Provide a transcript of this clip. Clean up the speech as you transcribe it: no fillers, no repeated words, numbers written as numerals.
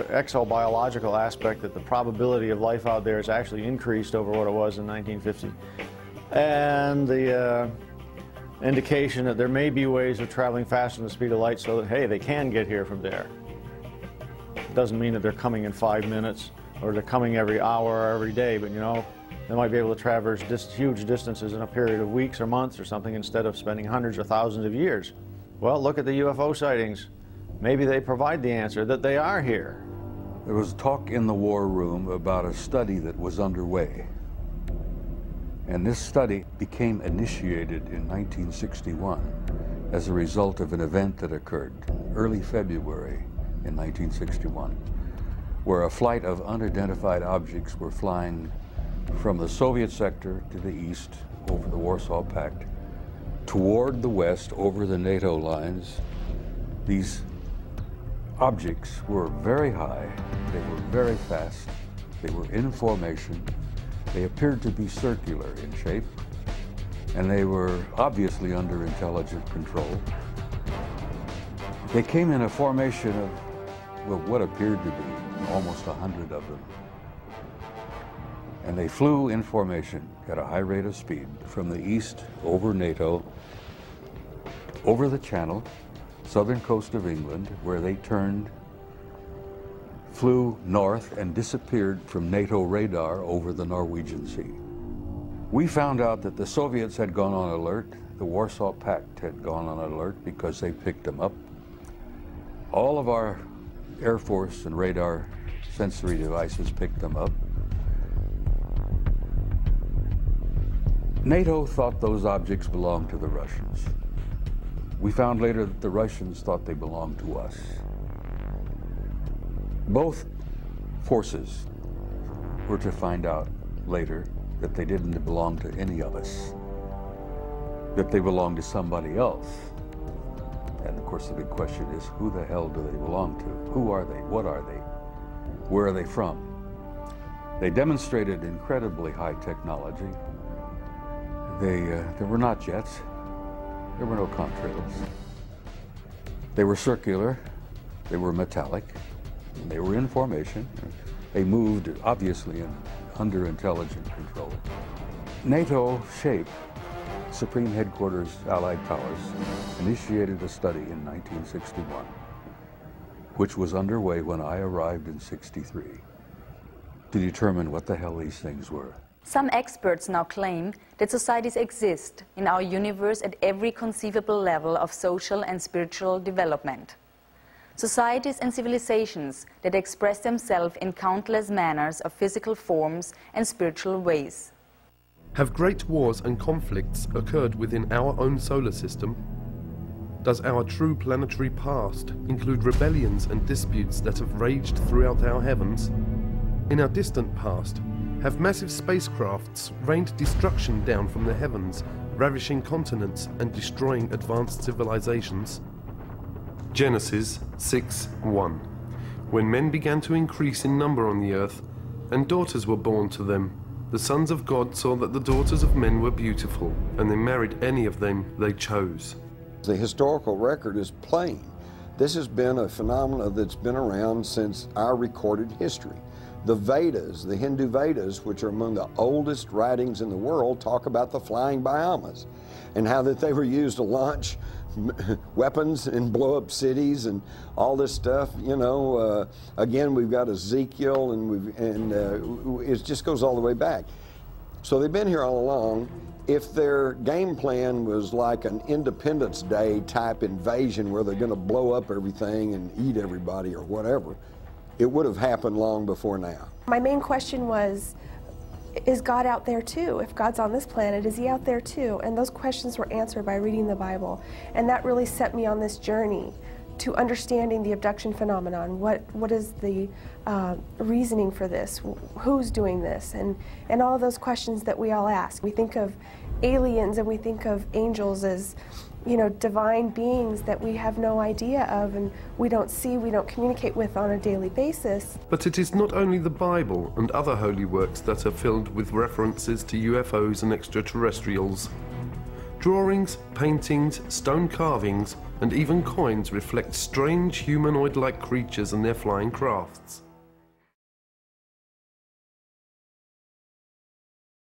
exobiological aspect, that the probability of life out there has actually increased over what it was in 1950. And the indication that there may be ways of traveling faster than the speed of light so that, hey, they can get here from there. It doesn't mean that they're coming in 5 minutes or they're coming every hour or every day, but you know, they might be able to traverse huge distances in a period of weeks or months or something instead of spending hundreds or thousands of years. Well, look at the UFO sightings. Maybe they provide the answer that they are here. There was talk in the war room about a study that was underway. And this study became initiated in 1961 as a result of an event that occurred early February in 1961, where a flight of unidentified objects were flying from the Soviet sector to the east over the Warsaw Pact, toward the west over the NATO lines. These objects were very high, they were very fast, they were in formation, they appeared to be circular in shape, and they were obviously under intelligent control. They came in a formation of, well, what appeared to be almost 100 of them. And they flew in formation at a high rate of speed from the east over NATO, over the Channel, southern coast of England, where they turned, flew north and disappeared from NATO radar over the Norwegian Sea. We found out that the Soviets had gone on alert, the Warsaw Pact had gone on alert because they picked them up. All of our Air Force and radar sensory devices picked them up. NATO thought those objects belonged to the Russians. We found later that the Russians thought they belonged to us. Both forces were to find out later that they didn't belong to any of us, that they belonged to somebody else. And of course the big question is, who the hell do they belong to? Who are they? What are they? Where are they from? They demonstrated incredibly high technology. There were not jets. There were no contrails. They were circular. They were metallic. They were in formation. They moved, obviously, under intelligent control. NATO SHAPE, Supreme Headquarters Allied Powers, initiated a study in 1961, which was underway when I arrived in '63, to determine what the hell these things were. Some experts now claim that societies exist in our universe at every conceivable level of social and spiritual development. Societies and civilizations that express themselves in countless manners of physical forms and spiritual ways. Have great wars and conflicts occurred within our own solar system? Does our true planetary past include rebellions and disputes that have raged throughout our heavens? In our distant past, have massive spacecrafts rained destruction down from the heavens, ravishing continents and destroying advanced civilizations? Genesis 6:1. When men began to increase in number on the earth, and daughters were born to them, the sons of God saw that the daughters of men were beautiful, and they married any of them they chose. The historical record is plain. This has been a phenomenon that's been around since our recorded history. The Vedas, the Hindu Vedas, which are among the oldest writings in the world, talk about the flying Bhyamas and how that they were used to launch weapons and blow up cities and all this stuff. You know, again, we've got Ezekiel, and it just goes all the way back. So they've been here all along. If their game plan was like an Independence Day type invasion where they're going to blow up everything and eat everybody or whatever, it would have happened long before now. My main question was, is God out there too? If God's on this planet, is he out there too? And those questions were answered by reading the Bible. And that really set me on this journey to understanding the abduction phenomenon. What is the reasoning for this? Who's doing this? And all of those questions that we all ask. We think of aliens and we think of angels as, you know, divine beings that we have no idea of and we don't see, we don't communicate with on a daily basis. But it is not only the Bible and other holy works that are filled with references to UFOs and extraterrestrials. Drawings, paintings, stone carvings, and even coins reflect strange humanoid-like creatures and their flying crafts.